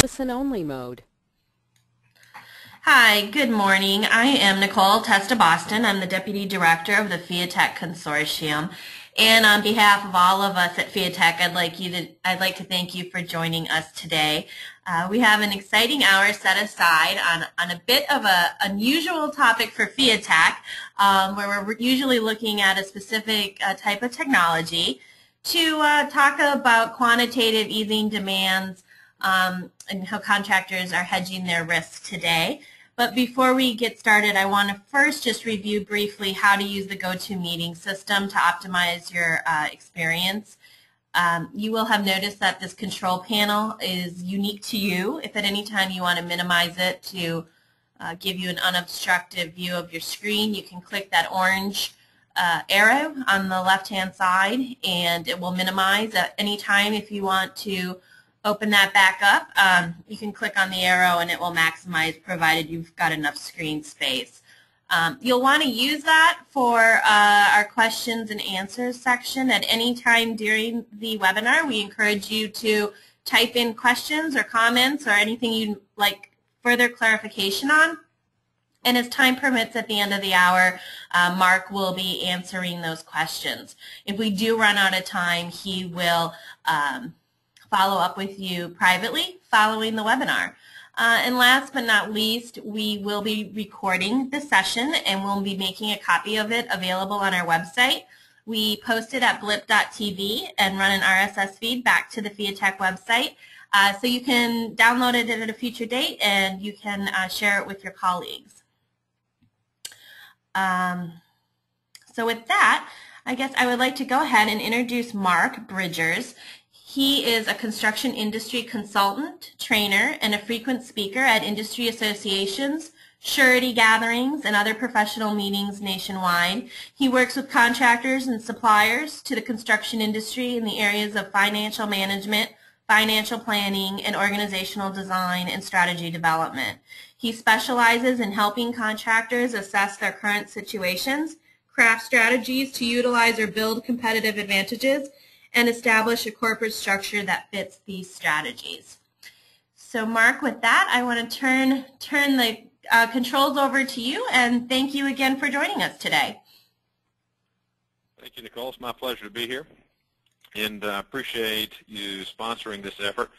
Listen-only mode. Hi, good morning. I am Nicole Testa Boston. I'm the Deputy Director of the FIATech Consortium. And on behalf of all of us at FIATech, I'd like to thank you for joining us today. We have an exciting hour set aside on a bit of an unusual topic for FIATech, where we're usually looking at a specific type of technology to talk about quantitative easing demands and how contractors are hedging their risks today. But before we get started, I want to first just review briefly how to use the GoToMeeting system to optimize your experience. You will have noticed that this control panel is unique to you. If at any time you want to minimize it to give you an unobstructed view of your screen, you can click that orange arrow on the left-hand side, and it will minimize at any time. If you want to open that back up, you can click on the arrow and it will maximize, provided you've got enough screen space. You'll want to use that for our questions and answers section at any time during the webinar. We encourage you to type in questions or comments or anything you'd like further clarification on. And as time permits at the end of the hour, Mark will be answering those questions. If we do run out of time, he will follow up with you privately following the webinar. And last but not least, we will be recording the session and we'll be making a copy of it available on our website. We post it at blip.tv and run an RSS feed back to the FIATech website. So you can download it at a future date and you can share it with your colleagues. So with that, I guess I would like to go ahead and introduce Mark Bridgers. He is a construction industry consultant, trainer, and a frequent speaker at industry associations, surety gatherings, and other professional meetings nationwide. He works with contractors and suppliers to the construction industry in the areas of financial management, financial planning, and organizational design and strategy development. He specializes in helping contractors assess their current situations, craft strategies to utilize or build competitive advantages, and establish a corporate structure that fits these strategies. So Mark, with that, I want to turn the controls over to you, and thank you again for joining us today. Thank you, Nicole. It's my pleasure to be here, and I appreciate you sponsoring this effort.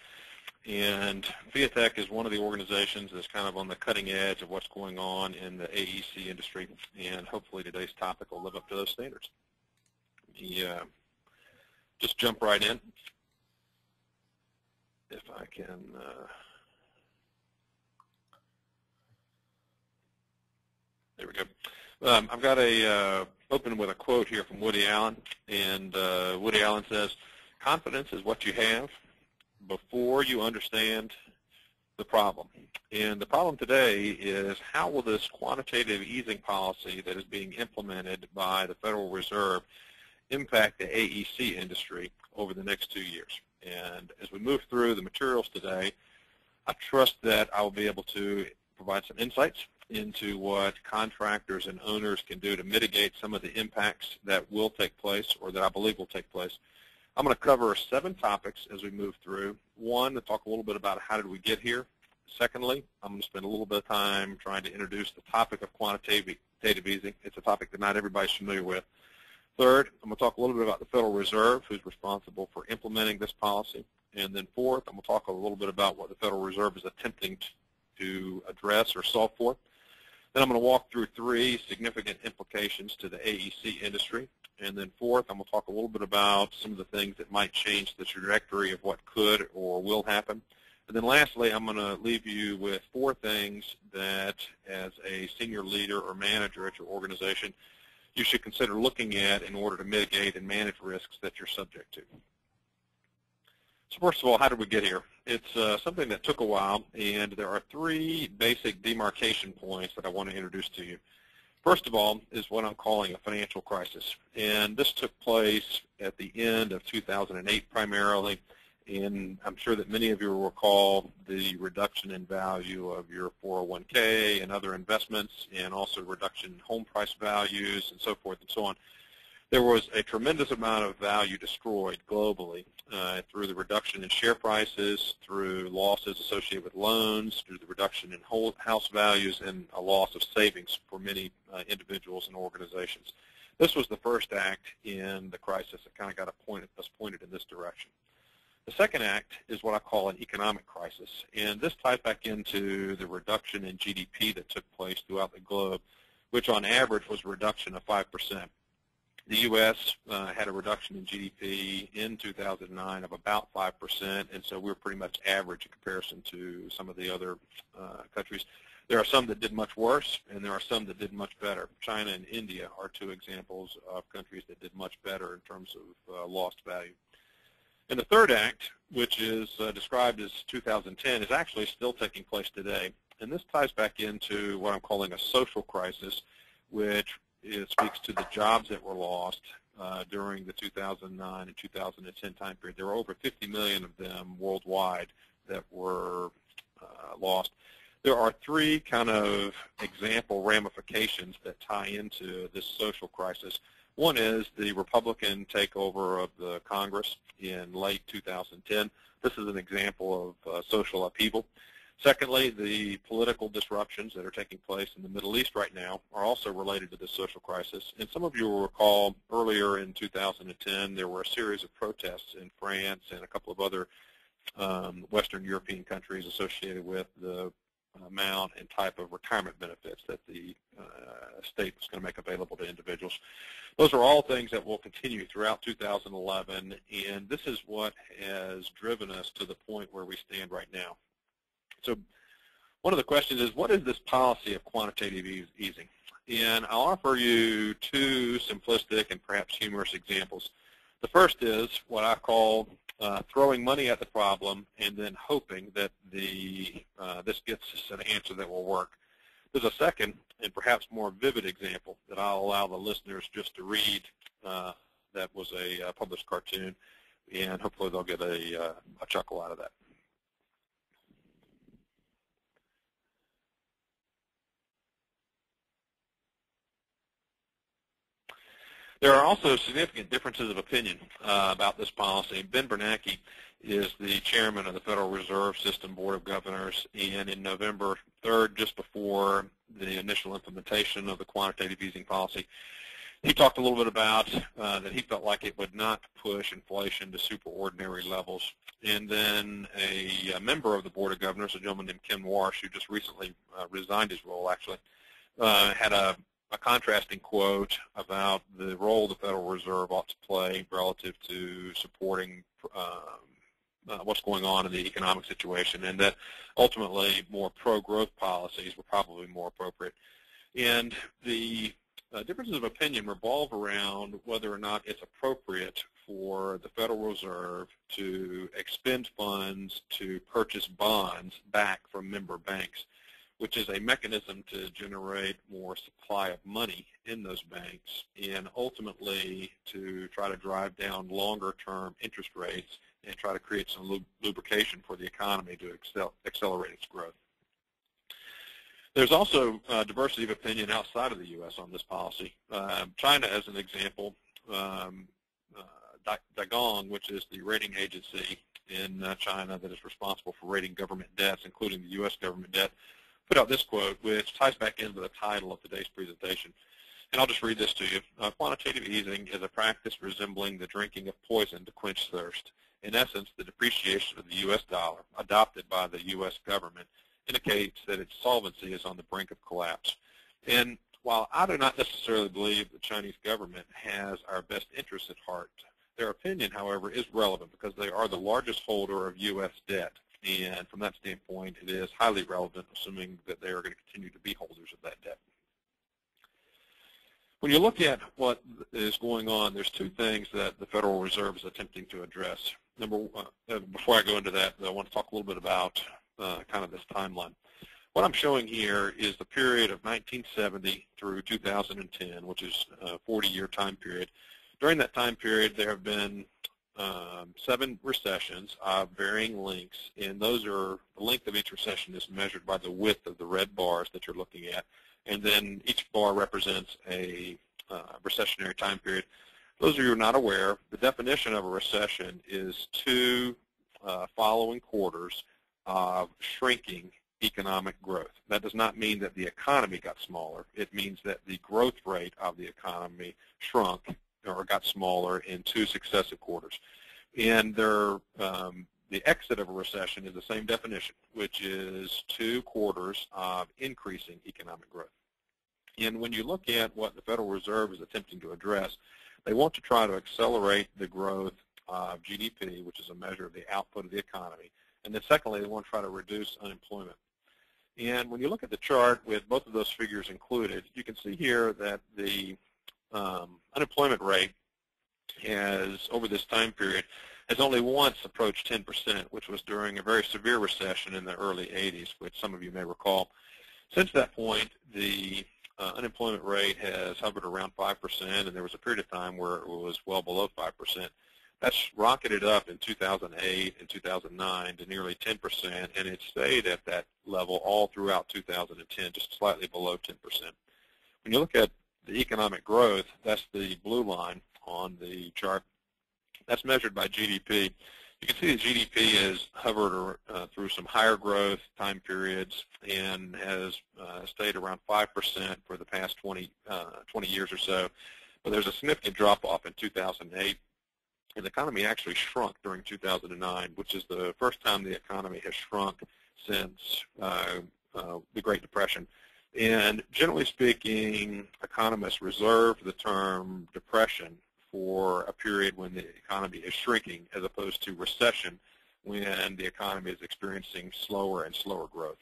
And FIATech is one of the organizations that's kind of on the cutting edge of what's going on in the AEC industry, and hopefully today's topic will live up to those standards. Just jump right in. If I can, there we go. I've got a open with a quote here from Woody Allen, and Woody Allen says, "Confidence is what you have before you understand the problem." And the problem today is, how will this quantitative easing policy that is being implemented by the Federal Reserve impact the AEC industry over the next 2 years? And as we move through the materials today, I trust that I will be able to provide some insights into what contractors and owners can do to mitigate some of the impacts that will take place, or that I believe will take place. I'm going to cover 7 topics as we move through. One, to talk a little bit about how did we get here. Secondly, I'm going to spend a little bit of time trying to introduce the topic of quantitative easing. It's a topic that not everybody's familiar with. Third, I'm going to talk a little bit about the Federal Reserve, who's responsible for implementing this policy. And then fourth, I'm going to talk a little bit about what the Federal Reserve is attempting to address or solve for. Then I'm going to walk through 3 significant implications to the AEC industry. And then fourth, I'm going to talk a little bit about some of the things that might change the trajectory of what could or will happen. And then lastly, I'm going to leave you with 4 things that, as a senior leader or manager at your organization, you should consider looking at in order to mitigate and manage risks that you're subject to. So first of all, how did we get here? It's something that took a while, and there are 3 basic demarcation points that I want to introduce to you. First of all is what I'm calling a financial crisis, and this took place at the end of 2008 primarily, and I'm sure that many of you will recall the reduction in value of your 401k and other investments, and also reduction in home price values and so forth and so on. There was a tremendous amount of value destroyed globally through the reduction in share prices, through losses associated with loans, through the reduction in house values, and a loss of savings for many individuals and organizations. This was the first act in the crisis that kind of got us pointed in this direction. The second act is what I call an economic crisis, and this ties back into the reduction in GDP that took place throughout the globe, which on average was a reduction of 5%. The U.S. Had a reduction in GDP in 2009 of about 5%, and so we're pretty much average in comparison to some of the other countries. There are some that did much worse, and there are some that did much better. China and India are two examples of countries that did much better in terms of lost value. And the third act, which is described as 2010, is actually still taking place today. And this ties back into what I'm calling a social crisis, which speaks to the jobs that were lost during the 2009 and 2010 time period. There were over 50 million of them worldwide that were lost. There are three kind of example ramifications that tie into this social crisis. One is the Republican takeover of the Congress in late 2010. This is an example of social upheaval. Secondly, the political disruptions that are taking place in the Middle East right now are also related to this social crisis. And some of you will recall earlier in 2010 there were a series of protests in France and a couple of other Western European countries associated with the amount and type of retirement benefits that the state was going to make available to individuals. Those are all things that will continue throughout 2011, and this is what has driven us to the point where we stand right now. So one of the questions is, what is this policy of quantitative easing? And I'll offer you two simplistic and perhaps humorous examples. The first is what I call throwing money at the problem and then hoping that this gets us an answer that will work. There's a second and perhaps more vivid example that I'll allow the listeners just to read that was a published cartoon, and hopefully they'll get a chuckle out of that. There are also significant differences of opinion about this policy. Ben Bernanke is the chairman of the Federal Reserve System Board of Governors, and in November 3rd, just before the initial implementation of the quantitative easing policy, he talked a little bit about that he felt like it would not push inflation to superordinary levels. And then a member of the Board of Governors, a gentleman named Ken Warsh, who just recently resigned his role actually, had a contrasting quote about the role the Federal Reserve ought to play relative to supporting what's going on in the economic situation, and that ultimately more pro-growth policies were probably more appropriate. And the differences of opinion revolve around whether or not it's appropriate for the Federal Reserve to expend funds to purchase bonds back from member banks, which is a mechanism to generate more supply of money in those banks and ultimately to try to drive down longer-term interest rates and try to create some lubrication for the economy to accelerate its growth. There's also diversity of opinion outside of the U.S. on this policy. China, as an example, Daigong, which is the rating agency in China that is responsible for rating government debts, including the U.S. government debt, put out this quote, which ties back into the title of today's presentation. And I'll just read this to you. Quantitative easing is a practice resembling the drinking of poison to quench thirst. In essence, the depreciation of the U.S. dollar adopted by the U.S. government indicates that its solvency is on the brink of collapse. And while I do not necessarily believe the Chinese government has our best interests at heart, their opinion, however, is relevant because they are the largest holder of U.S. debt. And from that standpoint, it is highly relevant, assuming that they are going to continue to be holders of that debt. When you look at what is going on, there's two things that the Federal Reserve is attempting to address. Number one, before I go into that, I want to talk a little bit about kind of this timeline. What I'm showing here is the period of 1970 through 2010, which is a 40-year time period. During that time period, there have been 7 recessions of varying lengths, and those are, the length of each recession is measured by the width of the red bars that you're looking at, and then each bar represents a recessionary time period. Those of you who are not aware, the definition of a recession is two following quarters of shrinking economic growth. That does not mean that the economy got smaller. It means that the growth rate of the economy shrunk or got smaller in two successive quarters. And the exit of a recession is the same definition, which is 2 quarters of increasing economic growth. And when you look at what the Federal Reserve is attempting to address, they want to try to accelerate the growth of GDP, which is a measure of the output of the economy. And then secondly, they want to try to reduce unemployment. And when you look at the chart with both of those figures included, you can see here that the unemployment rate has, over this time period, has only once approached 10%, which was during a very severe recession in the early 80s, which some of you may recall. Since that point, the unemployment rate has hovered around 5%, and there was a period of time where it was well below 5%. That's rocketed up in 2008 and 2009 to nearly 10%, and it stayed at that level all throughout 2010, just slightly below 10%. When you look at the economic growth, that's the blue line on the chart. That's measured by GDP. You can see that GDP has hovered through some higher growth time periods and has stayed around 5% for the past 20 years or so. But there's a significant drop-off in 2008. And the economy actually shrunk during 2009, which is the first time the economy has shrunk since the Great Depression. And generally speaking, economists reserve the term depression for a period when the economy is shrinking, as opposed to recession when the economy is experiencing slower and slower growth.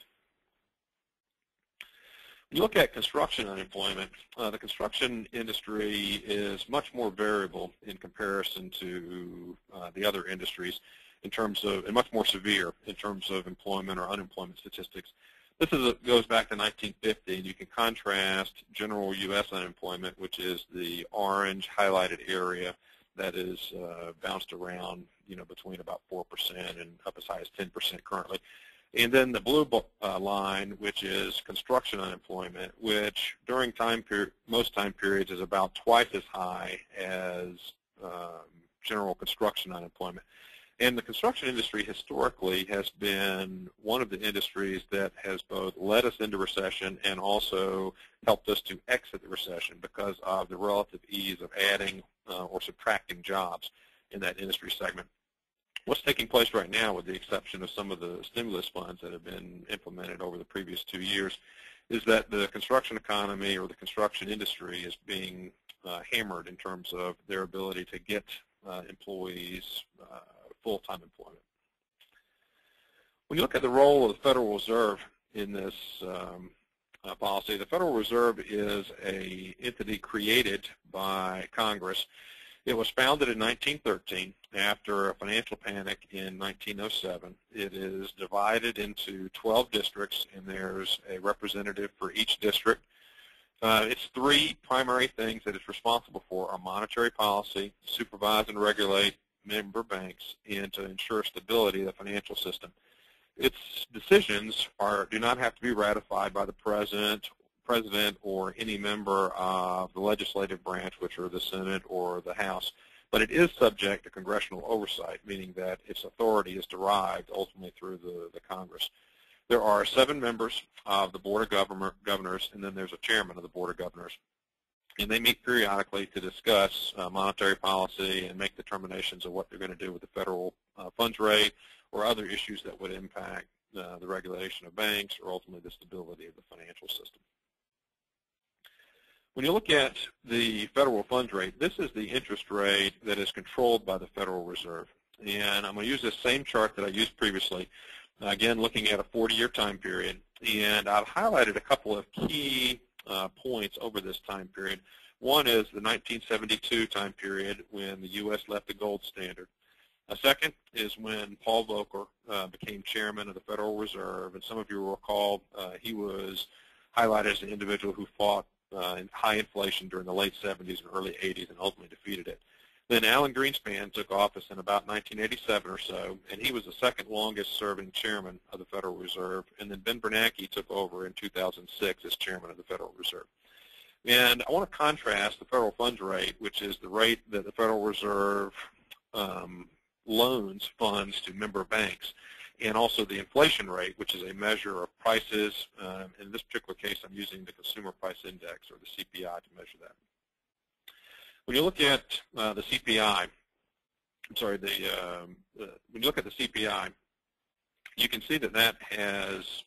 When you look at construction unemployment, the construction industry is much more variable in comparison to the other industries in terms of, and much more severe in terms of employment or unemployment statistics. This goes back to 1950, and you can contrast general U.S. unemployment, which is the orange highlighted area that is bounced around, between about 4% and up as high as 10% currently. And then the blue line, which is construction unemployment, which during most time periods is about twice as high as general construction unemployment. And the construction industry historically has been one of the industries that has both led us into recession and also helped us to exit the recession because of the relative ease of adding or subtracting jobs in that industry segment. What's taking place right now, with the exception of some of the stimulus funds that have been implemented over the previous 2 years, is that the construction economy or the construction industry is being hammered in terms of their ability to get employees full-time employment. When you look at the role of the Federal Reserve in this policy, the Federal Reserve is an entity created by Congress. It was founded in 1913 after a financial panic in 1907. It is divided into 12 districts, and there's a representative for each district. Its 3 primary things that it's responsible for are monetary policy, supervise and regulate member banks, and to ensure stability of the financial system. Its decisions do not have to be ratified by the president or any member of the legislative branch, which are the Senate or the House, but it is subject to congressional oversight, meaning that its authority is derived ultimately through the Congress. There are 7 members of the Board of Governors, and then there's a chairman of the Board of Governors. And they meet periodically to discuss monetary policy and make determinations of what they're going to do with the federal funds rate or other issues that would impact the regulation of banks or ultimately the stability of the financial system. When you look at the federal funds rate, this is the interest rate that is controlled by the Federal Reserve. And I'm going to use this same chart that I used previously, again looking at a 40-year time period. And I've highlighted a couple of key points over this time period. One is the 1972 time period when the U.S. left the gold standard. A second is when Paul Volcker became chairman of the Federal Reserve, and some of you will recall he was highlighted as an individual who fought in high inflation during the late 70s and early 80s and ultimately defeated it. Then Alan Greenspan took office in about 1987 or so, and he was the second longest serving chairman of the Federal Reserve. And then Ben Bernanke took over in 2006 as chairman of the Federal Reserve. And I want to contrast the federal funds rate, which is the rate that the Federal Reserve loans funds to member banks, and also the inflation rate, which is a measure of prices. In this particular case, I'm using the Consumer Price Index, or the CPI, to measure that. When you look at the CPI, when you look at the CPI, you can see that that has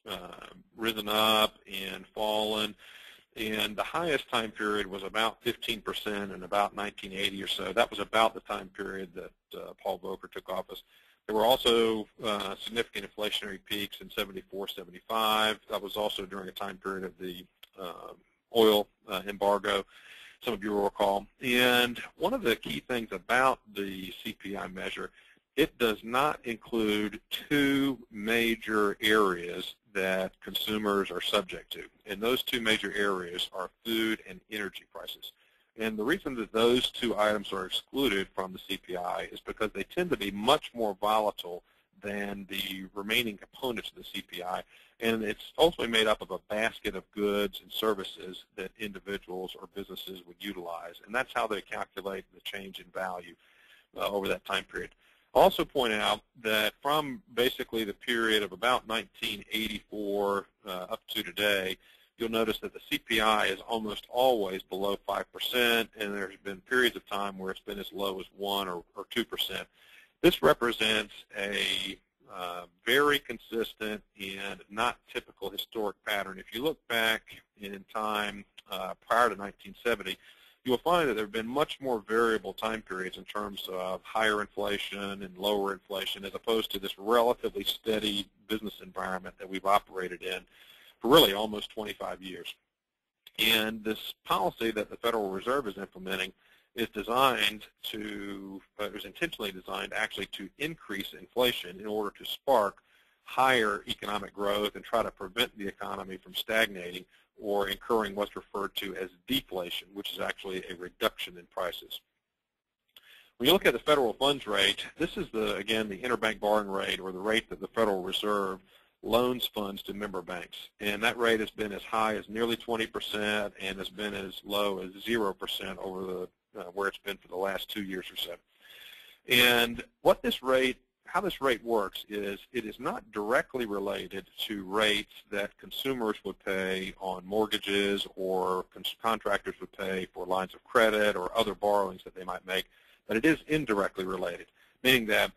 risen up and fallen, and the highest time period was about 15% in about 1980 or so. That was about the time period that Paul Volcker took office. There were also significant inflationary peaks in 74, 75. That was also during a time period of the oil embargo, some of you will recall. And one of the key things about the CPI measure, it does not include two major areas that consumers are subject to. And those two major areas are food and energy prices. And the reason that those two items are excluded from the CPI is because they tend to be much more volatile than the remaining components of the CPI. And it's ultimately made up of a basket of goods and services that individuals or businesses would utilize. And that's how they calculate the change in value over that time period. I'll also point out that from basically the period of about 1984 up to today, you'll notice that the CPI is almost always below 5%, and there's been periods of time where it's been as low as 1 or 2%. This represents a very consistent and not typical historic pattern. If you look back in time prior to 1970, you will find that there have been much more variable time periods in terms of higher inflation and lower inflation, as opposed to this relatively steady business environment that we've operated in for really almost 25 years. And this policy that the Federal Reserve is implementing is designed to, was intentionally designed actually to increase inflation in order to spark higher economic growth and try to prevent the economy from stagnating or incurring what's referred to as deflation, which is actually a reduction in prices. When you look at the federal funds rate, this is, again, the interbank borrowing rate, or the rate that the Federal Reserve loans funds to member banks. And that rate has been as high as nearly 20% and has been as low as 0% over the where it's been for the last 2 years or so. And what this rate, how this rate works is it is not directly related to rates that consumers would pay on mortgages or contractors would pay for lines of credit or other borrowings that they might make, but it is indirectly related, meaning that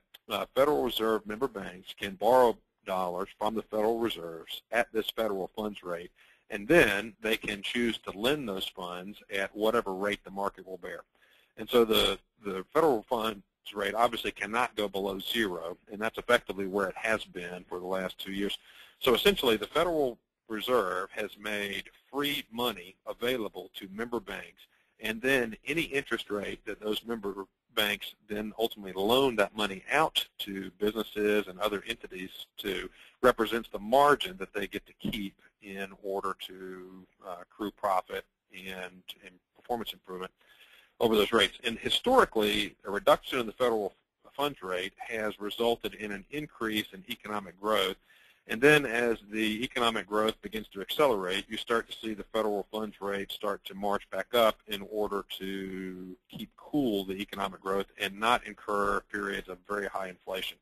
Federal Reserve member banks can borrow dollars from the Federal Reserves at this federal funds rate, and then they can choose to lend those funds at whatever rate the market will bear. And so the federal funds rate obviously cannot go below 0, and that's effectively where it has been for the last 2 years. So essentially, the Federal Reserve has made free money available to member banks, and then any interest rate that those member banks then ultimately loan that money out to businesses and other entities to represents the margin that they get to keep in order to accrue profit and performance improvement over those rates. And historically, a reduction in the federal funds rate has resulted in an increase in economic growth. And then as the economic growth begins to accelerate, you start to see the federal funds rate start to march back up in order to keep cool the economic growth and not incur periods of very high inflation.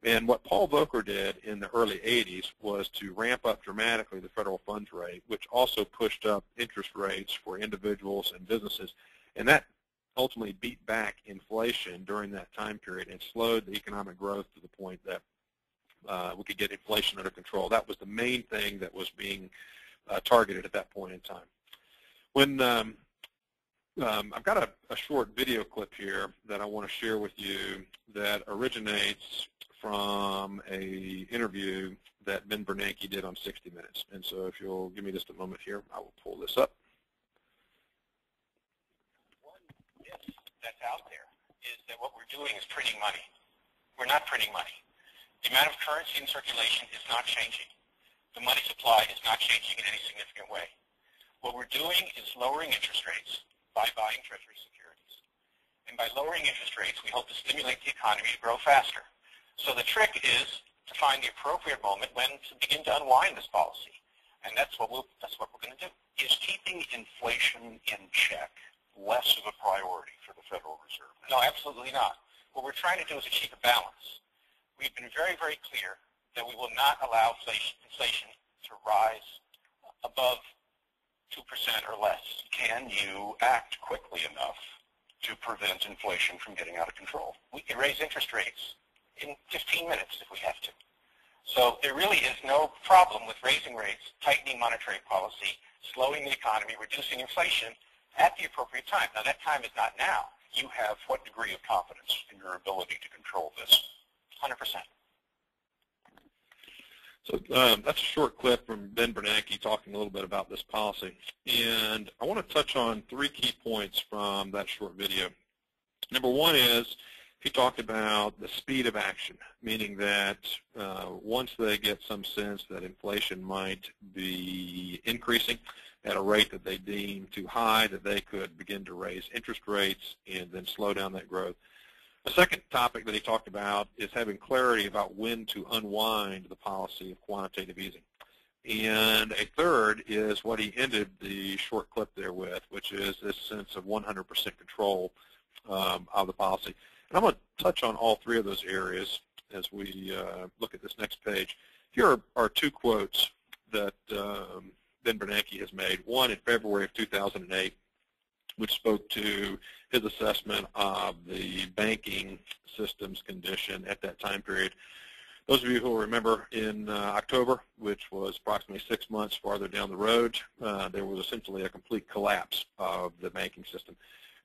And what Paul Volcker did in the early 80s was to ramp up dramatically the federal funds rate, which also pushed up interest rates for individuals and businesses. And that ultimately beat back inflation during that time period and slowed the economic growth to the point that we could get inflation under control. That was the main thing that was being targeted at that point in time. When I've got a short video clip here that I want to share with you that originates from a interview that Ben Bernanke did on 60 Minutes. And so if you'll give me just a moment here, I will pull this up. One myth that's out there is that what we're doing is printing money. We're not printing money. The amount of currency in circulation is not changing. The money supply is not changing in any significant way. What we're doing is lowering interest rates by buying Treasury securities. And by lowering interest rates, we hope to stimulate the economy to grow faster. So the trick is to find the appropriate moment when to begin to unwind this policy. And that's what we're going to do. Is keeping inflation in check less of a priority for the Federal Reserve? No, absolutely not. What we're trying to do is achieve a balance. We've been very, very clear that we will not allow inflation to rise above 2% or less. Can you act quickly enough to prevent inflation from getting out of control? We can raise interest rates in 15 minutes if we have to. So there really is no problem with raising rates, tightening monetary policy, slowing the economy, reducing inflation at the appropriate time. Now, that time is not now. You have what degree of confidence in your ability to control this? 100%. So that's a short clip from Ben Bernanke talking a little bit about this policy. And I want to touch on 3 key points from that short video. Number one is he talked about the speed of action, meaning that once they get some sense that inflation might be increasing at a rate that they deem too high, that they could begin to raise interest rates and then slow down that growth. The second topic that he talked about is having clarity about when to unwind the policy of quantitative easing. And a third is what he ended the short clip there with, which is this sense of 100% control of the policy. And I'm going to touch on all 3 of those areas as we look at this next page. Here are 2 quotes that Ben Bernanke has made. One in February of 2008, which spoke to his assessment of the banking system's condition at that time period. Those of you who will remember in October, which was approximately 6 months farther down the road, there was essentially a complete collapse of the banking system.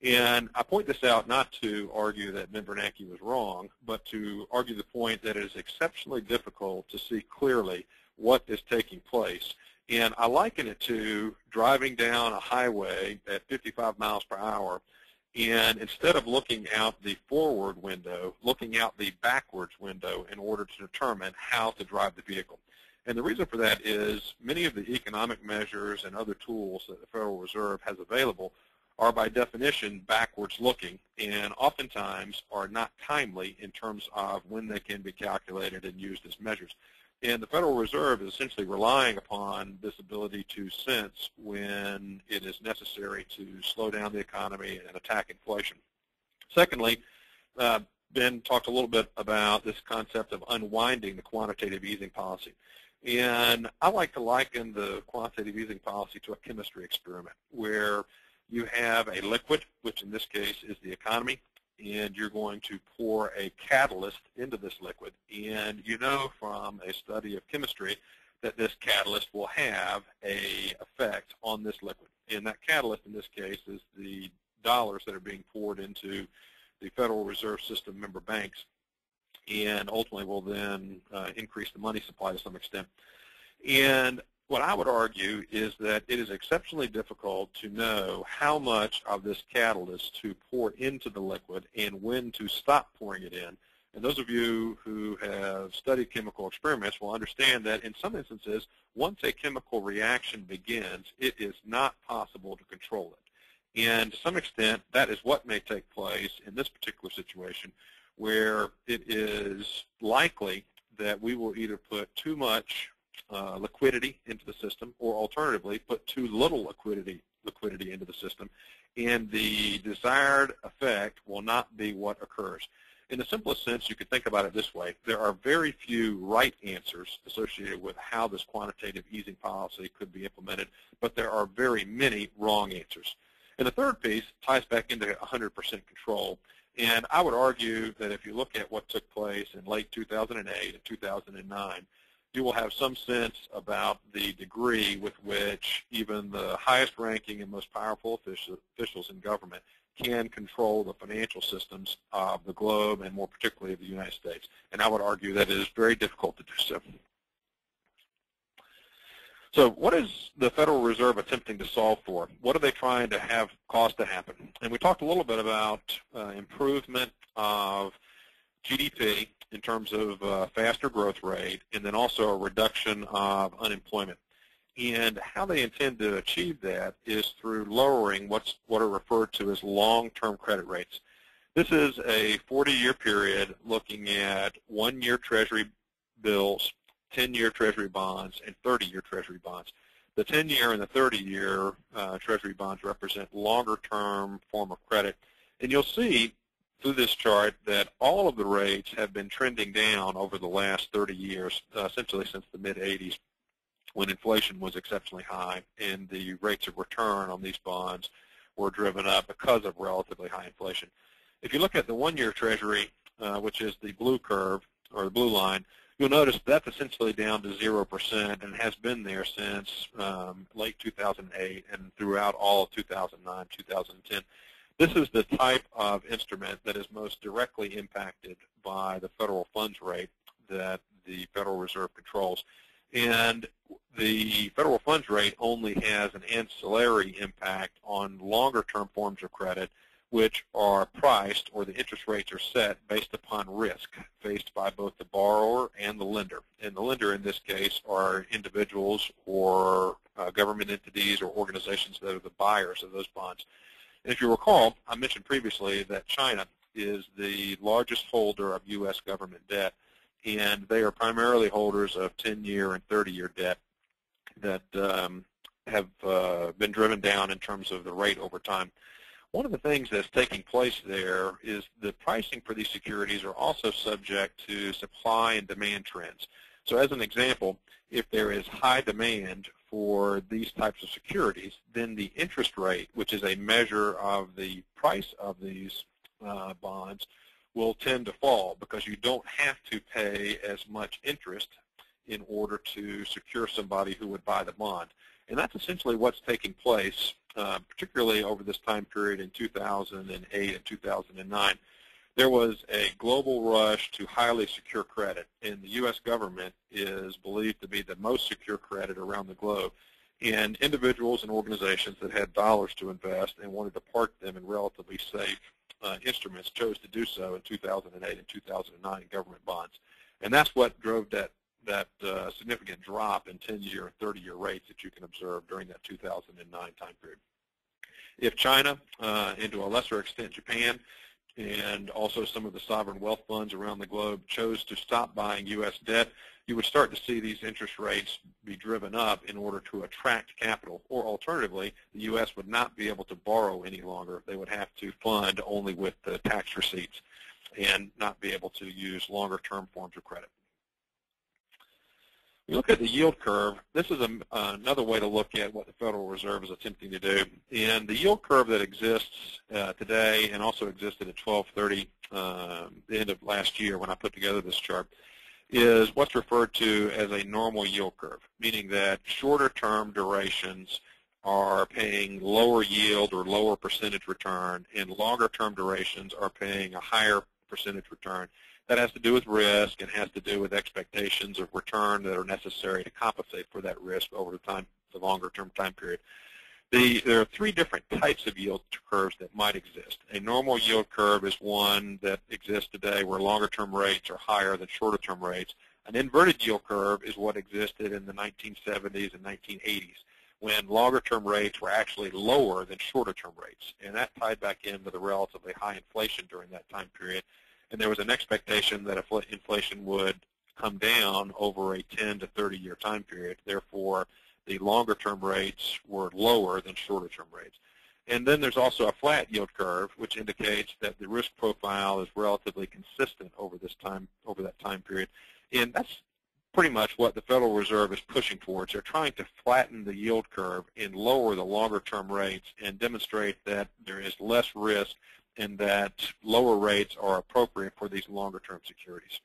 And I point this out not to argue that Ben Bernanke was wrong, but to argue the point that it is exceptionally difficult to see clearly what is taking place. And I liken it to driving down a highway at 55 miles per hour, and instead of looking out the forward window, looking out the backwards window in order to determine how to drive the vehicle. And the reason for that is many of the economic measures and other tools that the Federal Reserve has available are by definition backwards looking and oftentimes are not timely in terms of when they can be calculated and used as measures. And the Federal Reserve is essentially relying upon this ability to sense when it is necessary to slow down the economy and attack inflation. Secondly, Ben talked a little bit about this concept of unwinding the quantitative easing policy. And I like to liken the quantitative easing policy to a chemistry experiment where you have a liquid, which in this case is the economy, and you're going to pour a catalyst into this liquid. And you know from a study of chemistry that this catalyst will have an effect on this liquid. And that catalyst in this case is the dollars that are being poured into the Federal Reserve System member banks, and ultimately will then increase the money supply to some extent. And what I would argue is that it is exceptionally difficult to know how much of this catalyst to pour into the liquid and when to stop pouring it in. And those of you who have studied chemical experiments will understand that in some instances, once a chemical reaction begins, it is not possible to control it. And to some extent, that is what may take place in this particular situation, where it is likely that we will either put too much liquidity into the system, or alternatively put too little liquidity into the system, and the desired effect will not be what occurs. In the simplest sense, you could think about it this way. There are very few right answers associated with how this quantitative easing policy could be implemented, but there are very many wrong answers. And the third piece ties back into 100% control. And I would argue that if you look at what took place in late 2008 and 2009, you will have some sense about the degree with which even the highest ranking and most powerful officials in government can control the financial systems of the globe, and more particularly of the United States. And I would argue that it is very difficult to do so. So what is the Federal Reserve attempting to solve for? What are they trying to have cause to happen? And we talked a little bit about improvement of GDP in terms of faster growth rate, and then also a reduction of unemployment. And how they intend to achieve that is through lowering what are referred to as long-term credit rates. This is a 40-year period looking at 1-year Treasury bills, 10-year Treasury bonds, and 30-year Treasury bonds. The 10-year and the 30-year Treasury bonds represent longer-term form of credit. And you'll see through this chart that all of the rates have been trending down over the last 30 years, essentially since the mid-'80s, when inflation was exceptionally high and the rates of return on these bonds were driven up because of relatively high inflation. If you look at the 1-year Treasury, which is the blue curve, or the blue line, you'll notice that's essentially down to 0% and has been there since late 2008 and throughout all of 2009, 2010. This is the type of instrument that is most directly impacted by the federal funds rate that the Federal Reserve controls. And the federal funds rate only has an ancillary impact on longer-term forms of credit, which are priced, or the interest rates are set based upon risk faced by both the borrower and the lender. And the lender in this case are individuals or government entities or organizations that are the buyers of those bonds. And if you recall, I mentioned previously that China is the largest holder of U.S. government debt, and they are primarily holders of 10-year and 30-year debt that have been driven down in terms of the rate over time. One of the things that's taking place there is the pricing for these securities are also subject to supply and demand trends. So as an example, if there is high demand for these types of securities, then the interest rate, which is a measure of the price of these bonds, will tend to fall because you don't have to pay as much interest in order to secure somebody who would buy the bond. And that's essentially what's taking place, particularly over this time period in 2008 and 2009. There was a global rush to highly secure credit, and the U.S. government is believed to be the most secure credit around the globe. And individuals and organizations that had dollars to invest and wanted to park them in relatively safe instruments chose to do so in 2008 and 2009 in government bonds. And that's what drove that significant drop in 10-year and 30-year rates that you can observe during that 2009 time period. If China, and to a lesser extent Japan, and also some of the sovereign wealth funds around the globe chose to stop buying U.S. debt, you would start to see these interest rates be driven up in order to attract capital. Or alternatively, the U.S. would not be able to borrow any longer. They would have to fund only with the tax receipts and not be able to use longer-term forms of credit. We look at the yield curve. This is another way to look at what the Federal Reserve is attempting to do. And the yield curve that exists today and also existed at 12/30, the end of last year when I put together this chart, is what's referred to as a normal yield curve, meaning that shorter-term durations are paying lower yield or lower percentage return, and longer-term durations are paying a higher percentage return. That has to do with risk and has to do with expectations of return that are necessary to compensate for that risk over the longer-term time period. There are three different types of yield curves that might exist. A normal yield curve is one that exists today where longer-term rates are higher than shorter-term rates. An inverted yield curve is what existed in the 1970s and 1980s when longer-term rates were actually lower than shorter-term rates. And that tied back into the relatively high inflation during that time period. And there was an expectation that inflation would come down over a 10 to 30-year time period. Therefore, the longer-term rates were lower than shorter-term rates. And then there's also a flat yield curve, which indicates that the risk profile is relatively consistent over that time period. And that's pretty much what the Federal Reserve is pushing towards. They're trying to flatten the yield curve and lower the longer-term rates and demonstrate that there is less risk and that lower rates are appropriate for these longer-term securities.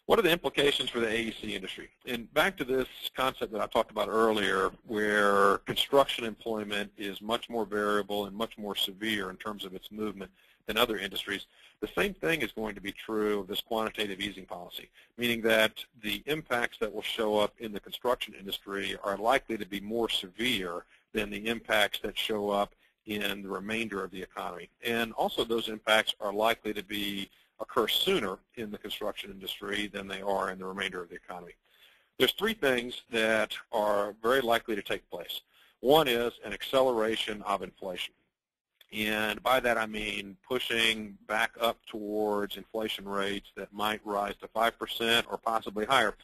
What are the implications for the AEC industry? And back to this concept that I talked about earlier, where construction employment is much more variable and much more severe in terms of its movement than other industries, the same thing is going to be true of this quantitative easing policy, meaning that the impacts that will show up in the construction industry are likely to be more severe than the impacts that show up in the remainder of the economy. And also those impacts are likely to occur sooner in the construction industry than they are in the remainder of the economy. There's three things that are very likely to take place. One is an acceleration of inflation. And by that I mean pushing back up towards inflation rates that might rise to 5% or possibly higher.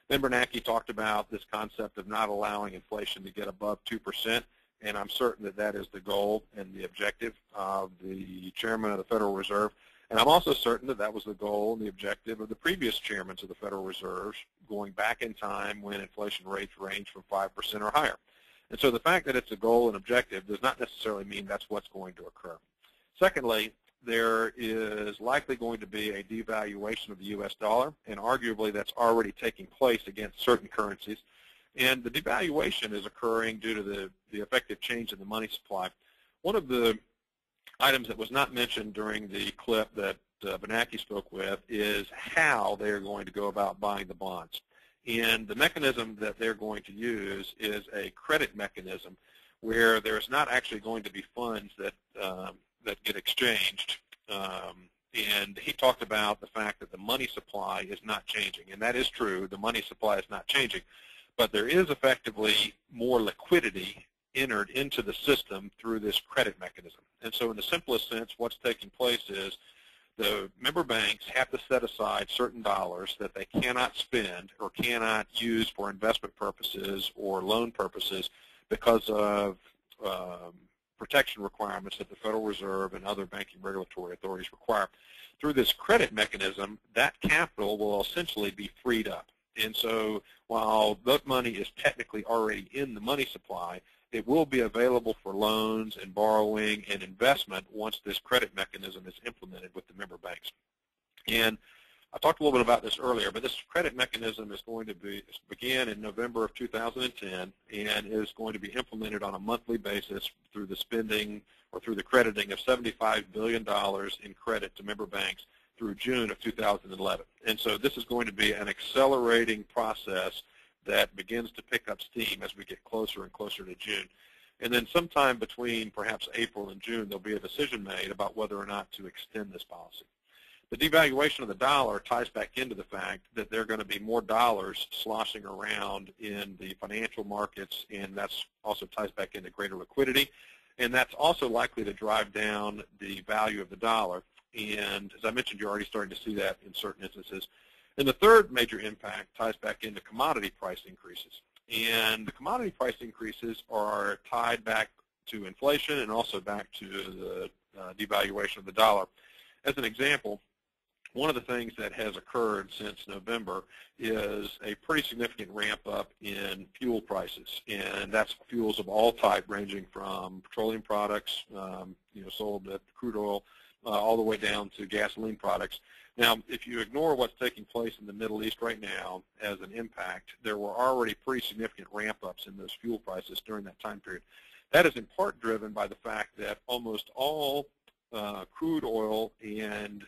Ben Bernanke talked about this concept of not allowing inflation to get above 2%, and I'm certain that that is the goal and the objective of the chairman of the Federal Reserve. And I'm also certain that that was the goal and the objective of the previous chairmen of the Federal Reserve going back in time when inflation rates ranged from 5% or higher. And so the fact that it's a goal and objective does not necessarily mean that's what's going to occur. Secondly, there is likely going to be a devaluation of the U.S. dollar, and arguably that's already taking place against certain currencies. And the devaluation is occurring due to the effective change in the money supply. One of the items that was not mentioned during the clip that Bernanke spoke with is how they are going to go about buying the bonds. And the mechanism that they're going to use is a credit mechanism where there's not actually going to be funds that that get exchanged. And he talked about the fact that the money supply is not changing. And that is true. The money supply is not changing. But there is effectively more liquidity entered into the system through this credit mechanism. And so in the simplest sense, what's taking place is the member banks have to set aside certain dollars that they cannot spend or cannot use for investment purposes or loan purposes because of protection requirements that the Federal Reserve and other banking regulatory authorities require. Through this credit mechanism, that capital will essentially be freed up. And so while that money is technically already in the money supply, it will be available for loans and borrowing and investment once this credit mechanism is implemented with the member banks. And I talked a little bit about this earlier, but this credit mechanism is going to begin in November of 2010 and is going to be implemented on a monthly basis through the spending or through the crediting of $75 billion in credit to member banks through June of 2011. And so this is going to be an accelerating process that begins to pick up steam as we get closer and closer to June. And then sometime between perhaps April and June, there'll be a decision made about whether or not to extend this policy. The devaluation of the dollar ties back into the fact that there are going to be more dollars sloshing around in the financial markets, and that's also ties back into greater liquidity. And that's also likely to drive down the value of the dollar. And as I mentioned, you're already starting to see that in certain instances. And the third major impact ties back into commodity price increases. And the commodity price increases are tied back to inflation and also back to the devaluation of the dollar. As an example, one of the things that has occurred since November is a pretty significant ramp up in fuel prices. And that's fuels of all type, ranging from petroleum products, sold at crude oil, all the way down to gasoline products. Now, if you ignore what's taking place in the Middle East right now as an impact, there were already pretty significant ramp-ups in those fuel prices during that time period. That is in part driven by the fact that almost all crude oil and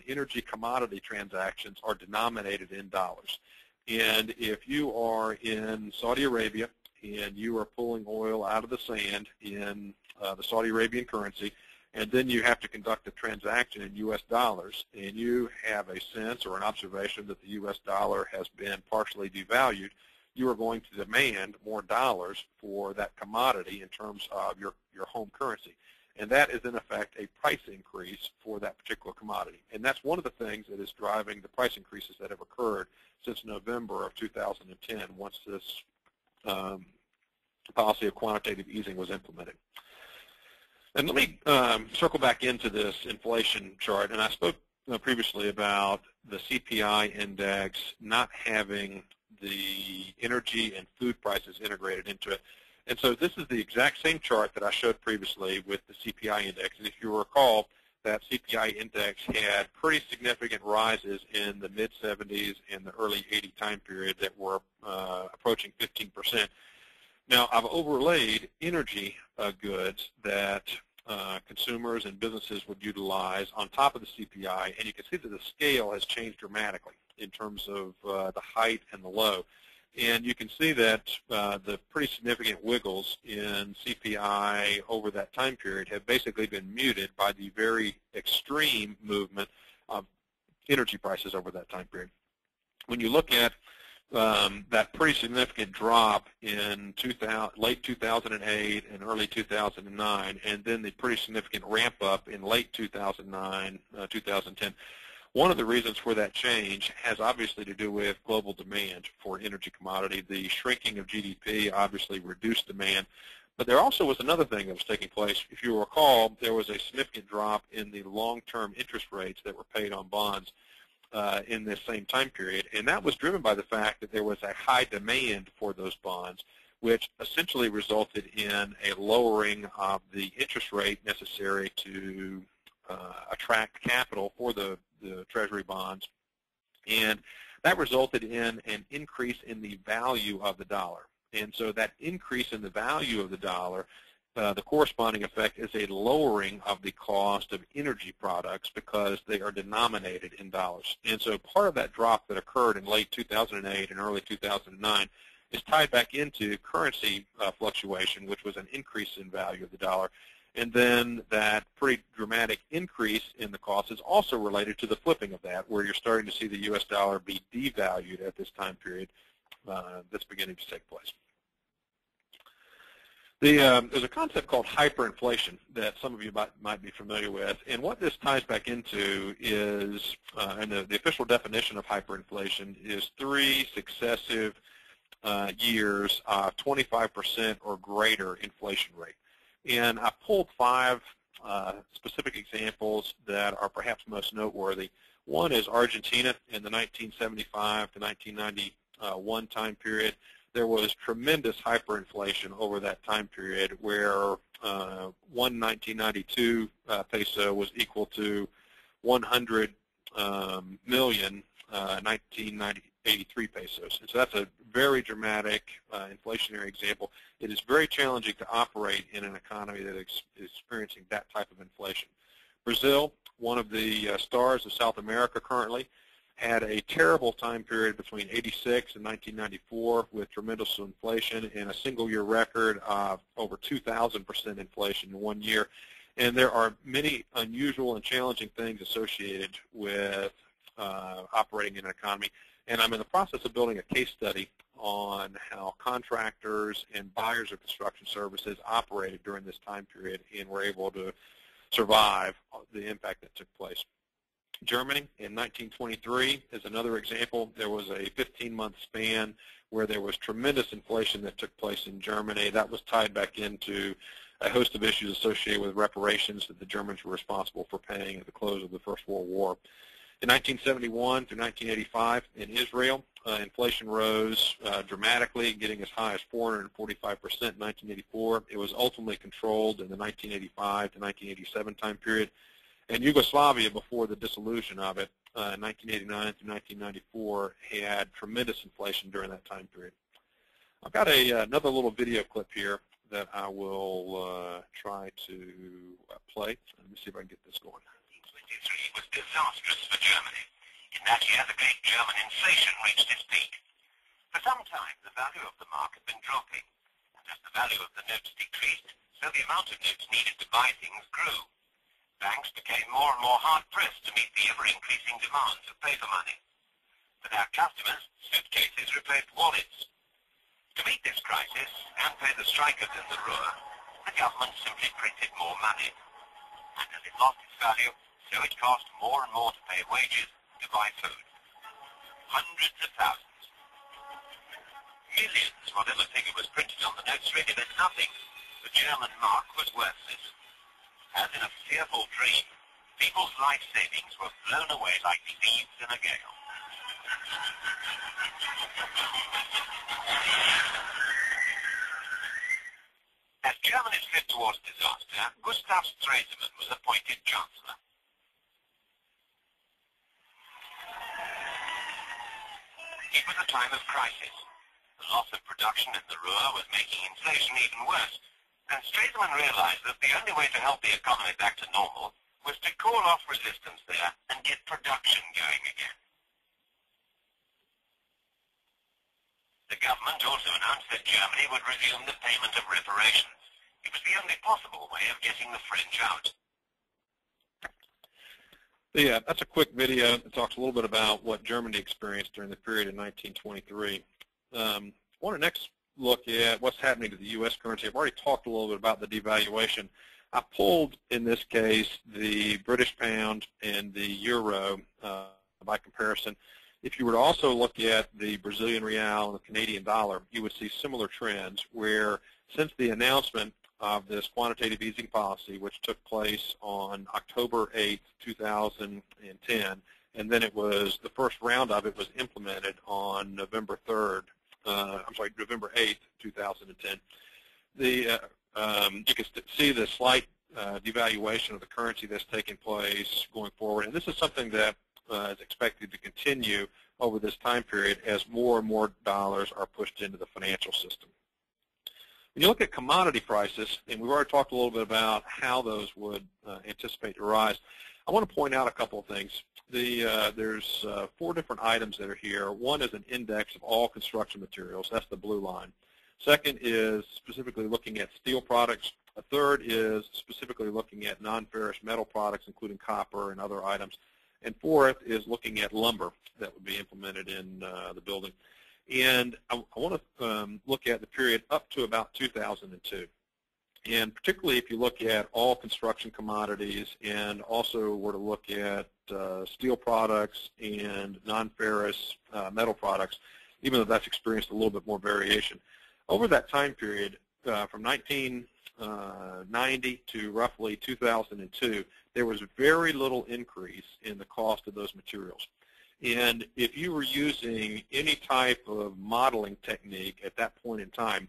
energy commodity transactions are denominated in dollars. And if you are in Saudi Arabia and you are pulling oil out of the sand in the Saudi Arabian currency, and then you have to conduct a transaction in U.S. dollars, and you have a sense or an observation that the U.S. dollar has been partially devalued, you are going to demand more dollars for that commodity in terms of your home currency. And that is, in effect, a price increase for that particular commodity. And that's one of the things that is driving the price increases that have occurred since November of 2010, once this policy of quantitative easing was implemented. And let me circle back into this inflation chart. And I spoke previously about the CPI index not having the energy and food prices integrated into it. And so this is the exact same chart that I showed previously with the CPI index. And if you recall, that CPI index had pretty significant rises in the mid-70s and the early 80 time period that were approaching 15%. Now, I've overlaid energy goods that consumers and businesses would utilize on top of the CPI, and you can see that the scale has changed dramatically in terms of the height and the low. And you can see that the pretty significant wiggles in CPI over that time period have basically been muted by the very extreme movement of energy prices over that time period. When you look at that pretty significant drop in late 2008 and early 2009, and then the pretty significant ramp up in late 2009, 2010, One of the reasons for that change has obviously to do with global demand for energy commodity. The shrinking of GDP obviously reduced demand, but there also was another thing that was taking place. If you recall, there was a significant drop in the long-term interest rates that were paid on bonds in this same time period, and that was driven by the fact that there was a high demand for those bonds, which essentially resulted in a lowering of the interest rate necessary to attract capital for the Treasury bonds, and that resulted in an increase in the value of the dollar. And so that increase in the value of the dollar, the corresponding effect is a lowering of the cost of energy products because they are denominated in dollars. And so part of that drop that occurred in late 2008 and early 2009 is tied back into currency fluctuation, which was an increase in value of the dollar. And then that pretty dramatic increase in the cost is also related to the flipping of that, where you're starting to see the U.S. dollar be devalued at this time period that's beginning to take place. There's a concept called hyperinflation that some of you might be familiar with, and what this ties back into is, and the official definition of hyperinflation is 3 successive years of 25% or greater inflation rate. And I pulled 5 specific examples that are perhaps most noteworthy. One is Argentina in the 1975 to 1991 time period. There was tremendous hyperinflation over that time period where one 1992 peso was equal to 100 million 1983 pesos. And so that's a very dramatic inflationary example. It is very challenging to operate in an economy that is experiencing that type of inflation. Brazil, one of the stars of South America currently, had a terrible time period between 86 and 1994 with tremendous inflation and a single-year record of over 2,000% inflation in 1 year. And there are many unusual and challenging things associated with operating in an economy. And I'm in the process of building a case study on how contractors and buyers of construction services operated during this time period and were able to survive the impact that took place. Germany in 1923 is another example. There was a 15-month span where there was tremendous inflation that took place in Germany. That was tied back into a host of issues associated with reparations that the Germans were responsible for paying at the close of the First World War. In 1971 through 1985 in Israel, inflation rose dramatically, getting as high as 445% in 1984. It was ultimately controlled in the 1985 to 1987 time period. And Yugoslavia, before the dissolution of it, 1989 through 1994, had tremendous inflation during that time period. I've got another little video clip here that I will try to play. Let me see if I can get this going. 1923 was disastrous for Germany. In that year, the great German inflation reached its peak. For some time, the value of the mark had been dropping, and as the value of the notes decreased, so the amount of notes needed to buy things grew. Banks became more and more hard-pressed to meet the ever-increasing demand for paper money. For their customers, suitcases replaced wallets. To meet this crisis and pay the strikers in the Ruhr, the government simply printed more money. And as it lost its value, so it cost more and more to pay wages to buy food. Hundreds of thousands. Millions, whatever figure was printed on the notes, really meant nothing. The German mark was worthless. As in a fearful dream, people's life savings were blown away like leaves in a gale. As Germany slid towards disaster, Gustav Stresemann was appointed Chancellor. It was a time of crisis. The loss of production in the Ruhr was making inflation even worse. And Stresemann realized that the only way to help the economy back to normal was to call off resistance there and get production going again. The government also announced that Germany would resume the payment of reparations. It was the only possible way of getting the French out. Yeah, that's a quick video that talks a little bit about what Germany experienced during the period in 1923. I want to next look at what's happening to the U.S. currency. I've already talked a little bit about the devaluation. I pulled, in this case, the British pound and the euro by comparison. If you were to also look at the Brazilian real and the Canadian dollar, you would see similar trends where since the announcement of this quantitative easing policy, which took place on October 8th, 2010, and then it was, the first round of it was implemented on November 8th, 2010. You can see the slight devaluation of the currency that's taking place going forward, and this is something that is expected to continue over this time period as more and more dollars are pushed into the financial system. When you look at commodity prices, and we've already talked a little bit about how those would anticipate to rise, I want to point out a couple of things. There's 4 different items that are here. One is an index of all construction materials. That's the blue line. Second is specifically looking at steel products. A third is specifically looking at non-ferrous metal products, including copper and other items. And fourth is looking at lumber that would be implemented in the building. And I want to look at the period up to about 2002. And particularly if you look at all construction commodities and also were to look at steel products and non-ferrous metal products, even though that's experienced a little bit more variation. Over that time period, from 1990 to roughly 2002, there was very little increase in the cost of those materials. And if you were using any type of modeling technique at that point in time,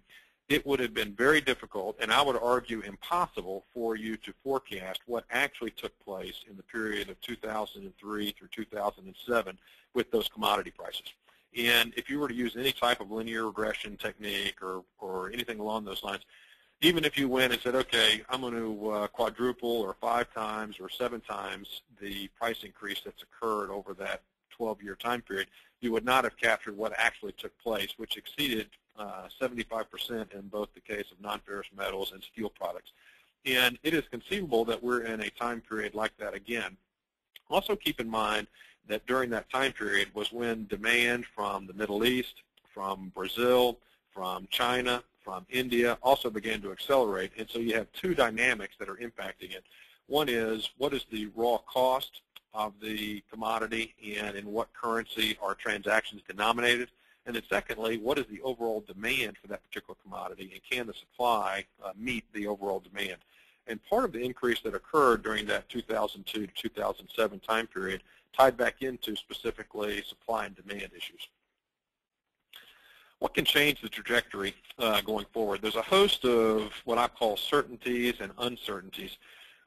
it would have been very difficult, and I would argue impossible, for you to forecast what actually took place in the period of 2003 through 2007 with those commodity prices. And if you were to use any type of linear regression technique or anything along those lines, even if you went and said, okay, I'm going to quadruple or 5 times or 7 times the price increase that's occurred over that 12-year time period, you would not have captured what actually took place, which exceeded 75% in both the case of non-ferrous metals and steel products. And it is conceivable that we're in a time period like that again. Also keep in mind that during that time period was when demand from the Middle East, from Brazil, from China, from India also began to accelerate. And so you have 2 dynamics that are impacting it. One is, what is the raw cost of the commodity and in what currency are transactions denominated? And then secondly, what is the overall demand for that particular commodity, and can the supply meet the overall demand? And part of the increase that occurred during that 2002 to 2007 time period tied back into specifically supply and demand issues. What can change the trajectory going forward? There's a host of what I call certainties and uncertainties.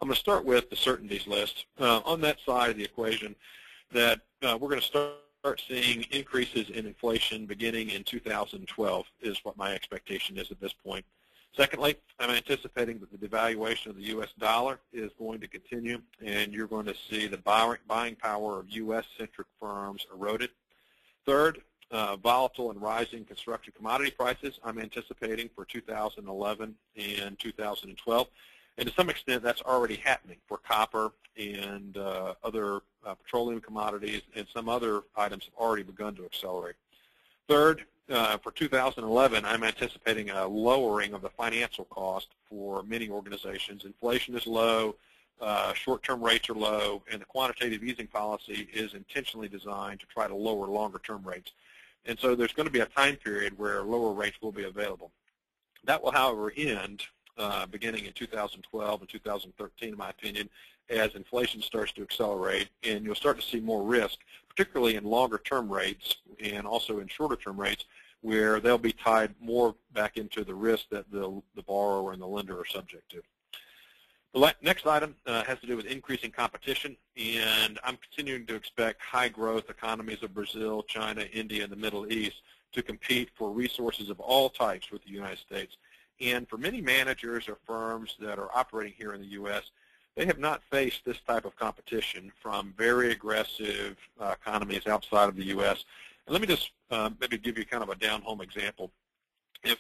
I'm going to start with the certainties list. On that side of the equation, that we're going to start seeing increases in inflation beginning in 2012 is what my expectation is at this point. Secondly, I'm anticipating that the devaluation of the U.S. dollar is going to continue, and you're going to see the buying power of U.S.-centric firms eroded. Third, volatile and rising construction commodity prices I'm anticipating for 2011 and 2012. And to some extent, that's already happening for copper and other petroleum commodities, and some other items have already begun to accelerate. Third, for 2011, I'm anticipating a lowering of the financial cost for many organizations. Inflation is low, short-term rates are low, and the quantitative easing policy is intentionally designed to try to lower longer-term rates. And so there's going to be a time period where lower rates will be available. That will, however, end beginning in 2012 and 2013, in my opinion, as inflation starts to accelerate, and you'll start to see more risk, particularly in longer-term rates and also in shorter-term rates, where they'll be tied more back into the risk that the borrower and the lender are subject to. The next item has to do with increasing competition, and I'm continuing to expect high-growth economies of Brazil, China, India, and the Middle East to compete for resources of all types with the United States. And for many managers or firms that are operating here in the U.S., they have not faced this type of competition from very aggressive economies outside of the U.S. And let me just maybe give you kind of a down-home example. If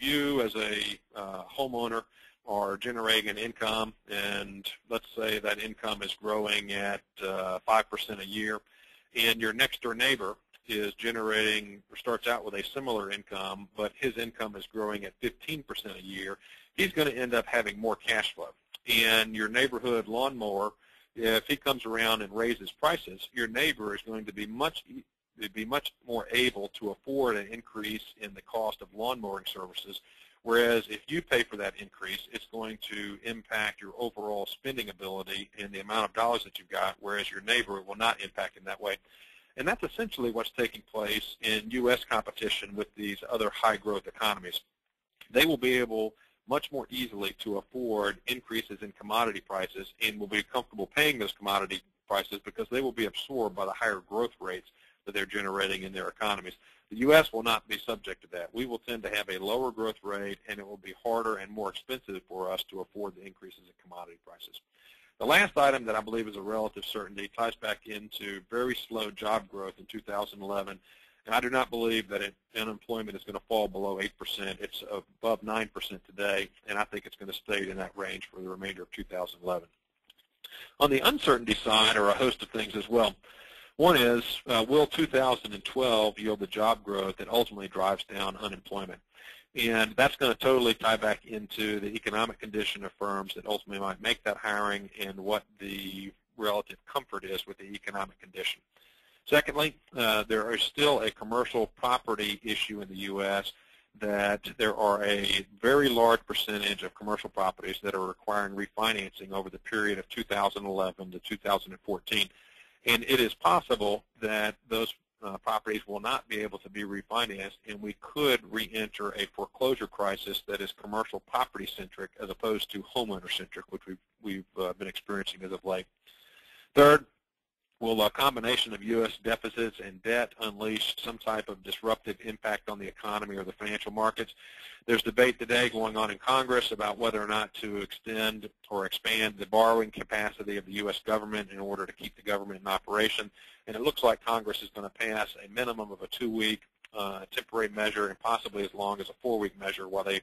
you as a homeowner are generating an income, and let's say that income is growing at 5% a year, and your next-door neighbor is generating or starts out with a similar income, but his income is growing at 15% a year, he's going to end up having more cash flow. and your neighborhood lawnmower, if he comes around and raises prices, your neighbor is going to be much more able to afford an increase in the cost of lawn mowing services. Whereas if you pay for that increase, it's going to impact your overall spending ability and the amount of dollars that you've got, whereas your neighbor will not impact in that way. And that's essentially what's taking place in U.S. competition with these other high-growth economies. They will be able much more easily to afford increases in commodity prices and will be comfortable paying those commodity prices because they will be absorbed by the higher growth rates that they're generating in their economies. The U.S. will not be subject to that. We will tend to have a lower growth rate, and it will be harder and more expensive for us to afford the increases in commodity prices. The last item that I believe is a relative certainty ties back into very slow job growth in 2011. And I do not believe that unemployment is going to fall below 8%. It's above 9% today, and I think it's going to stay in that range for the remainder of 2011. On the uncertainty side are a host of things as well. One is, will 2012 yield the job growth that ultimately drives down unemployment? And that's going to totally tie back into the economic condition of firms that ultimately might make that hiring and what the relative comfort is with the economic condition. Secondly, there is still a commercial property issue in the U.S. that there are a very large percentage of commercial properties that are requiring refinancing over the period of 2011 to 2014. And it is possible that those properties will not be able to be refinanced, and we could re-enter a foreclosure crisis that is commercial property-centric as opposed to homeowner-centric, which we've been experiencing as of late. Third, will a combination of U.S. deficits and debt unleash some type of disruptive impact on the economy or the financial markets? There's debate today going on in Congress about whether or not to extend or expand the borrowing capacity of the U.S. government in order to keep the government in operation. And it looks like Congress is going to pass a minimum of a 2-week temporary measure and possibly as long as a 4-week measure while they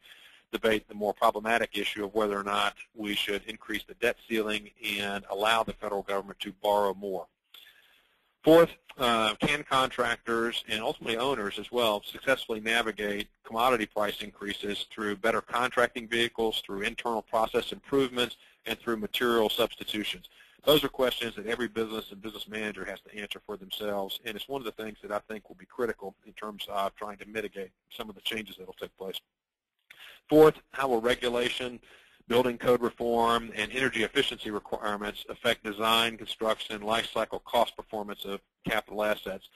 debate the more problematic issue of whether or not we should increase the debt ceiling and allow the federal government to borrow more. Fourth, can contractors and ultimately owners as well successfully navigate commodity price increases through better contracting vehicles, through internal process improvements, and through material substitutions? Those are questions that every business and business manager has to answer for themselves, and it's one of the things that I think will be critical in terms of trying to mitigate some of the changes that will take place. Fourth, how will regulation, building code reform, and energy efficiency requirements affect design, construction, life cycle cost performance of capital assets?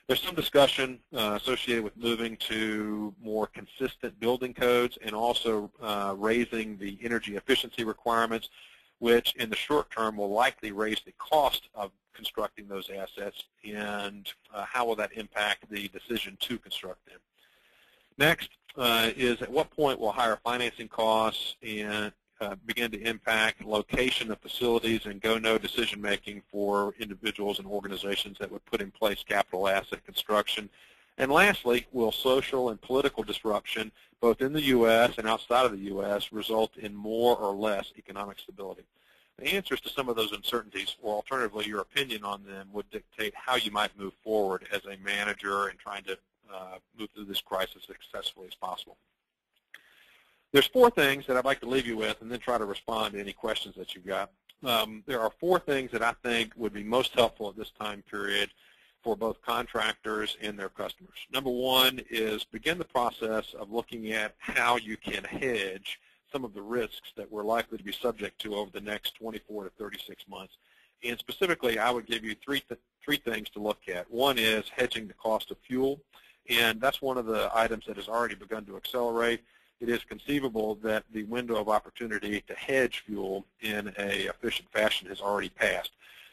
There's some discussion associated with moving to more consistent building codes and also raising the energy efficiency requirements, which in the short term will likely raise the cost of constructing those assets, and how will that impact the decision to construct them? Next is at what point will higher financing costs and begin to impact location of facilities and go-no decision-making for individuals and organizations that would put in place capital asset construction? And lastly, will social and political disruption, both in the U.S. and outside of the U.S., result in more or less economic stability? The answers to some of those uncertainties, or alternatively your opinion on them, would dictate how you might move forward as a manager in trying to move through this crisis as successfully as possible. There's 4 things that I'd like to leave you with and then try to respond to any questions that you've got. There are 4 things that I think would be most helpful at this time period for both contractors and their customers. Number 1 is begin the process of looking at how you can hedge some of the risks that we're likely to be subject to over the next 24 to 36 months. And specifically, I would give you three things to look at. One is hedging the cost of fuel, and that's one of the items that has already begun to accelerate. It is conceivable that the window of opportunity to hedge fuel in an efficient fashion has already passed.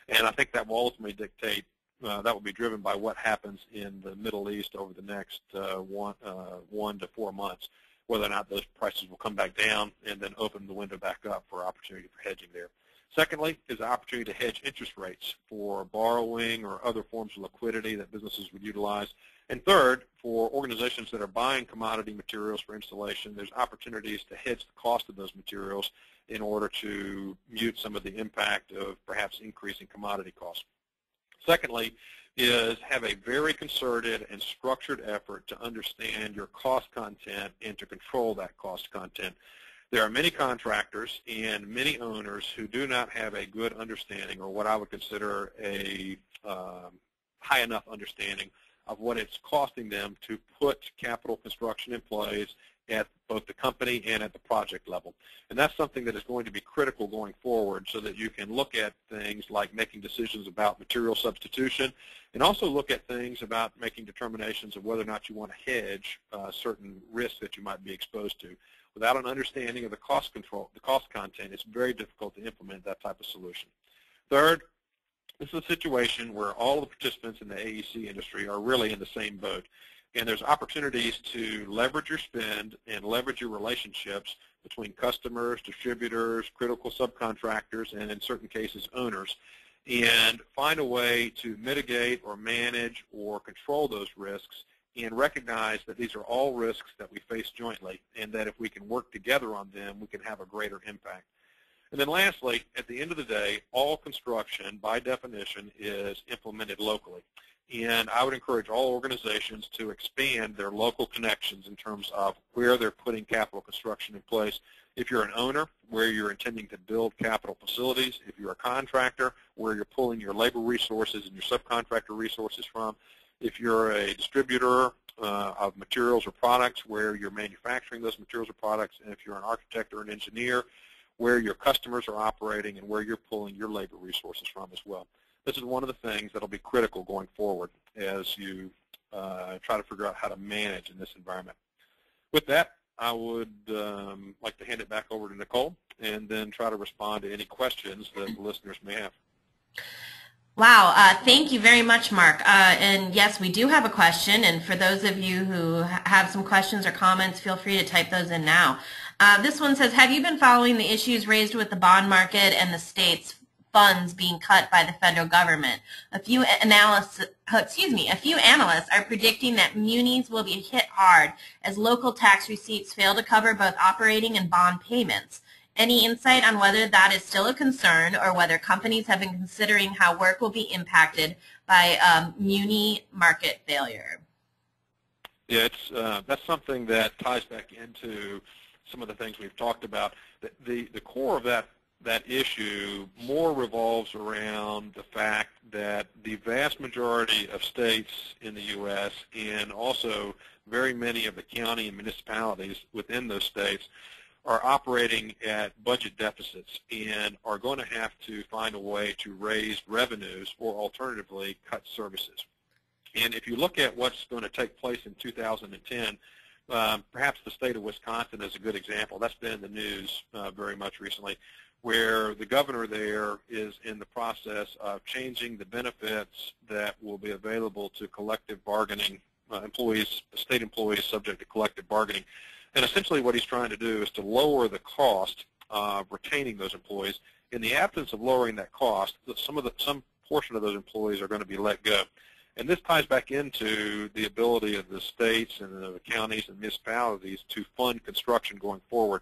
And I think that will ultimately dictate, that will be driven by what happens in the Middle East over the next 1 to 4 months, whether or not those prices will come back down and then open the window back up for opportunity for hedging there. Secondly is the opportunity to hedge interest rates for borrowing or other forms of liquidity that businesses would utilize. And third, for organizations that are buying commodity materials for installation, there's opportunities to hedge the cost of those materials in order to mute some of the impact of perhaps increasing commodity costs. Secondly is have a very concerted and structured effort to understand your cost content and to control that cost content. There are many contractors and many owners who do not have a good understanding, or what I would consider a high enough understanding of what it's costing them to put capital construction in place at both the company and at the project level. And that's something that is going to be critical going forward, so that you can look at things like making decisions about material substitution, and also look at things about making determinations of whether or not you want to hedge certain risks that you might be exposed to. Without an understanding of the cost control, the cost content, it's very difficult to implement that type of solution. Third, this is a situation where all of the participants in the AEC industry are really in the same boat. And there's opportunities to leverage your spend and leverage your relationships between customers, distributors, critical subcontractors, and in certain cases, owners, and find a way to mitigate or manage or control those risks, and recognize that these are all risks that we face jointly, and that if we can work together on them, we can have a greater impact. And then lastly, at the end of the day, all construction, by definition, is implemented locally. And I would encourage all organizations to expand their local connections in terms of where they're putting capital construction in place. If you're an owner, where you're intending to build capital facilities. If you're a contractor, where you're pulling your labor resources and your subcontractor resources from. If you're a distributor of materials or products, where you're manufacturing those materials or products. And if you're an architect or an engineer, where your customers are operating and where you're pulling your labor resources from as well. This is one of the things that will be critical going forward as you try to figure out how to manage in this environment. With that, I would like to hand it back over to Nicole and then try to respond to any questions that the listeners may have. Wow, thank you very much, Mark. And yes, we do have a question, and for those of you who have some questions or comments, feel free to type those in now. This one says, have you been following the issues raised with the bond market and the state's funds being cut by the federal government? A few analysts are predicting that munis will be hit hard as local tax receipts fail to cover both operating and bond payments. Any insight on whether that is still a concern, or whether companies have been considering how work will be impacted by muni market failure? Yeah, that's something that ties back into some of the things we've talked about. The core of that issue more revolves around the fact that the vast majority of states in the U.S. and also very many of the county and municipalities within those states are operating at budget deficits and are going to have to find a way to raise revenues or alternatively cut services. And if you look at what's going to take place in 2010, perhaps the state of Wisconsin is a good example. That's been in the news very much recently, where the governor there is in the process of changing the benefits that will be available to collective bargaining employees, state employees subject to collective bargaining. And essentially what he's trying to do is to lower the cost of retaining those employees. In the absence of lowering that cost, some portion of those employees are going to be let go. And this ties back into the ability of the states and the counties and municipalities to fund construction going forward.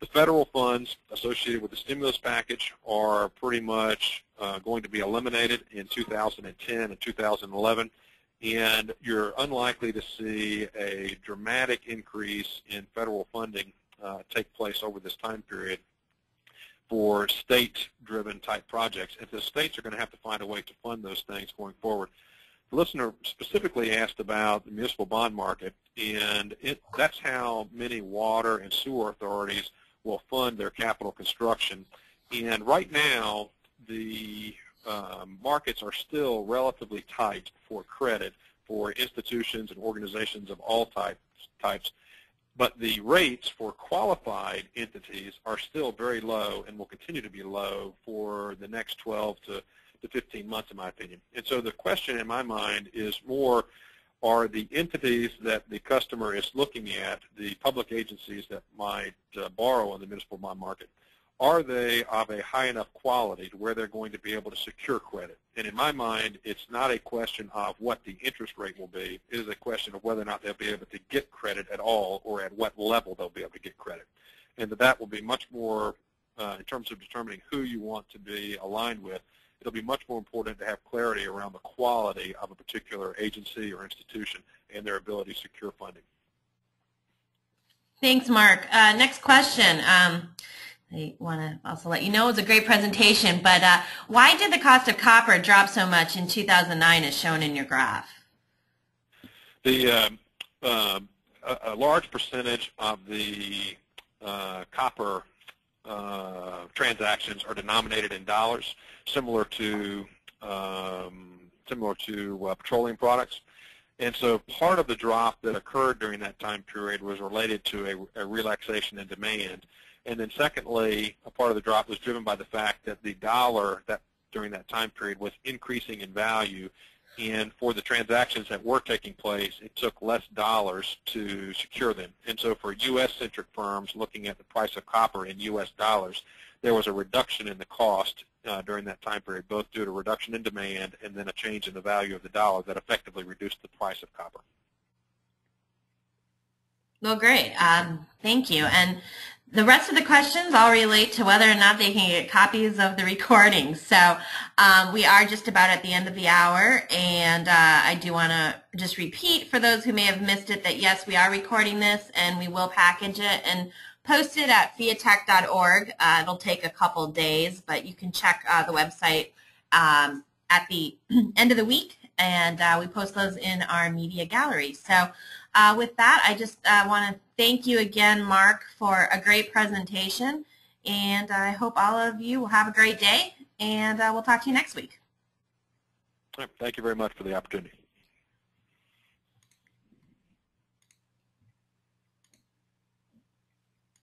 The federal funds associated with the stimulus package are pretty much going to be eliminated in 2010 and 2011. And you're unlikely to see a dramatic increase in federal funding take place over this time period for state-driven type projects. And the states are going to have to find a way to fund those things going forward. The listener specifically asked about the municipal bond market, and that's how many water and sewer authorities will fund their capital construction. And right now, the markets are still relatively tight for credit for institutions and organizations of all types, but the rates for qualified entities are still very low and will continue to be low for the next 12 to 15 months, in my opinion. And so the question in my mind is more, are the entities that the customer is looking at, the public agencies that might borrow in the municipal bond market, are they of a high enough quality to where they're going to be able to secure credit? And in my mind, it's not a question of what the interest rate will be. It is a question of whether or not they'll be able to get credit at all, or at what level they'll be able to get credit. And that will be much more, in terms of determining who you want to be aligned with, it'll be much more important to have clarity around the quality of a particular agency or institution and their ability to secure funding. Thanks, Mark. Next question. I want to also let you know it was a great presentation, but why did the cost of copper drop so much in 2009 as shown in your graph? A large percentage of the copper transactions are denominated in dollars, similar to petroleum products. And so part of the drop that occurred during that time period was related to a relaxation in demand. And then secondly, a part of the drop was driven by the fact that the dollar that during that time period was increasing in value. And for the transactions that were taking place, it took less dollars to secure them. And so for U.S.-centric firms looking at the price of copper in U.S. dollars, there was a reduction in the cost during that time period, both due to reduction in demand and then a change in the value of the dollar that effectively reduced the price of copper. Well, great. Thank you. And the rest of the questions all relate to whether or not they can get copies of the recordings. So we are just about at the end of the hour, and I do want to just repeat for those who may have missed it that yes, we are recording this, and we will package it and post it at fiatech.org. It'll take a couple days, but you can check the website at the end of the week, and we post those in our media gallery. So with that, I just want to thank you again, Mark, for a great presentation, and I hope all of you will have a great day, and we'll talk to you next week. Thank you very much for the opportunity.